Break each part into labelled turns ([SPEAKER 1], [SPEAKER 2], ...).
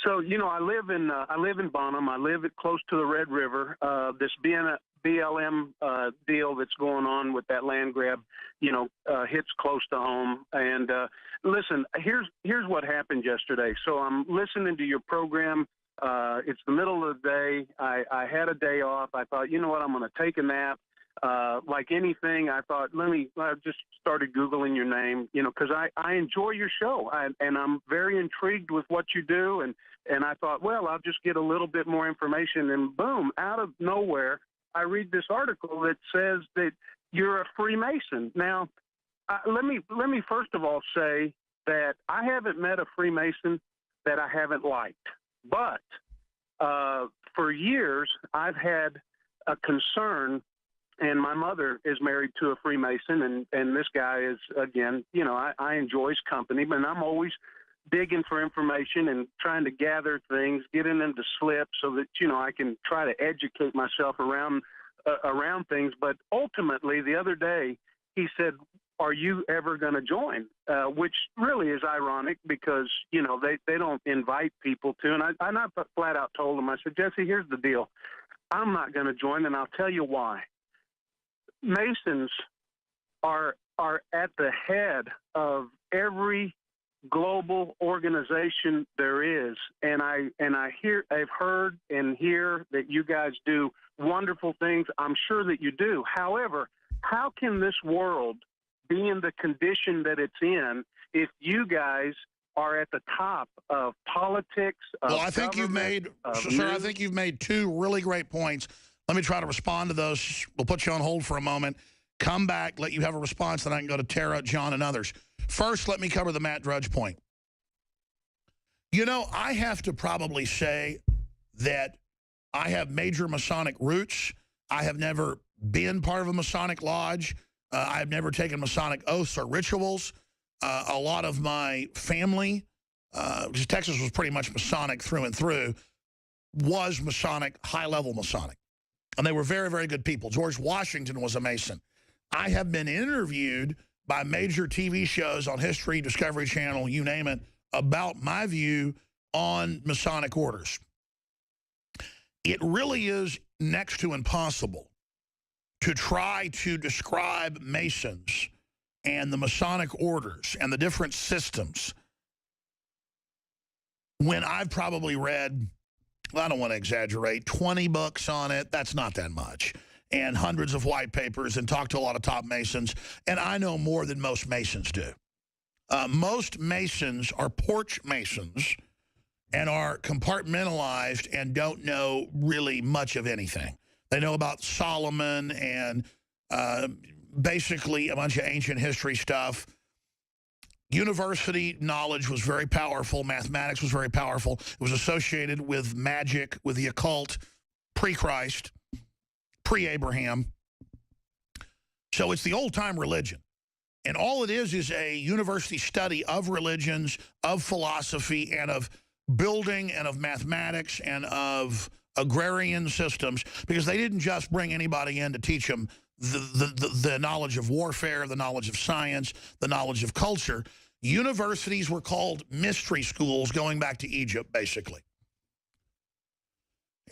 [SPEAKER 1] So, I live in Bonham. I live close to the Red River. This BLM deal that's going on with that land grab, hits close to home. And listen, here's what happened yesterday. So I'm listening to your program. It's the middle of the day. I had a day off. I thought, you know what, I'm going to take a nap. Like anything, I thought, I just started Googling your name, because I enjoy your show, and I'm very intrigued with what you do. And I thought, well, I'll just get a little bit more information. And boom, out of nowhere, I read this article that says that you're a Freemason. Now, let me first of all say that I haven't met a Freemason that I haven't liked. But for years, I've had a concern. And my mother is married to a Freemason, and this guy is, again, I enjoy his company, but I'm always digging for information and trying to gather things, getting them to slip so that, I can try to educate myself around things. But ultimately, the other day, he said, are you ever going to join? Which really is ironic because, they don't invite people to. And I flat out told him, I said, Jesse, here's the deal. I'm not going to join, and I'll tell you why. Masons are at the head of every global organization there is, and I've heard and hear that you guys do wonderful things. I'm sure that you do. However, how can this world be in the condition that it's in if you guys are at the top of politics?
[SPEAKER 2] Well, I think you've made, sir, I think you've made two really great points. Let me try to respond to those. We'll put you on hold for a moment. Come back, let you have a response, then I can go to Tara, John, and others. First, let me cover the Matt Drudge point. I have to probably say that I have major Masonic roots. I have never been part of a Masonic lodge. I've never taken Masonic oaths or rituals. A lot of my family, because Texas was pretty much Masonic through and through, was Masonic, high-level Masonic. And they were very, very good people. George Washington was a Mason. I have been interviewed by major TV shows on History, Discovery Channel, you name it, about my view on Masonic orders. It really is next to impossible to try to describe Masons and the Masonic orders and the different systems when I've probably read, I don't want to exaggerate, 20 books on it. That's not that much. And hundreds of white papers, and talked to a lot of top Masons. And I know more than most Masons do. Most Masons are porch Masons and are compartmentalized and don't know really much of anything. They know about Solomon and basically a bunch of ancient history stuff. University knowledge was very powerful. Mathematics was very powerful. It was associated with magic, with the occult, pre-Christ, pre-Abraham. So it's the old-time religion. And all it is a university study of religions, of philosophy, and of building, and of mathematics, and of agrarian systems, because they didn't just bring anybody in to teach them the knowledge of warfare, the knowledge of science, the knowledge of culture. Universities were called mystery schools going back to Egypt, basically.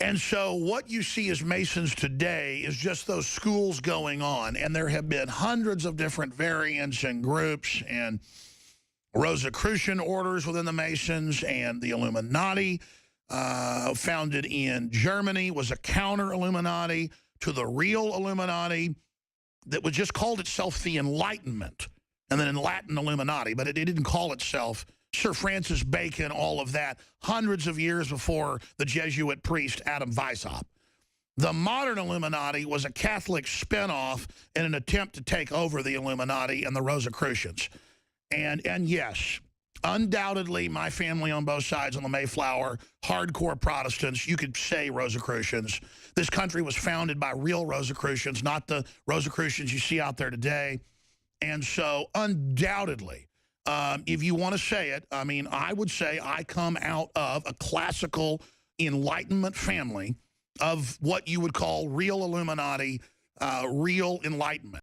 [SPEAKER 2] And so what you see as Masons today is just those schools going on, and there have been hundreds of different variants and groups and Rosicrucian orders within the Masons, and the Illuminati, founded in Germany, was a counter-Illuminati to the real Illuminati that was just called itself the Enlightenment, and then in Latin Illuminati, but it didn't call itself Sir Francis Bacon, all of that, hundreds of years before the Jesuit priest Adam Weishaupt. The modern Illuminati was a Catholic spinoff in an attempt to take over the Illuminati and the Rosicrucians. And yes, undoubtedly, my family on both sides on the Mayflower, hardcore Protestants, you could say Rosicrucians. This country was founded by real Rosicrucians, not the Rosicrucians you see out there today. And so, undoubtedly, if you want to say it, I mean, I would say I come out of a classical Enlightenment family of what you would call real Illuminati, real Enlightenment.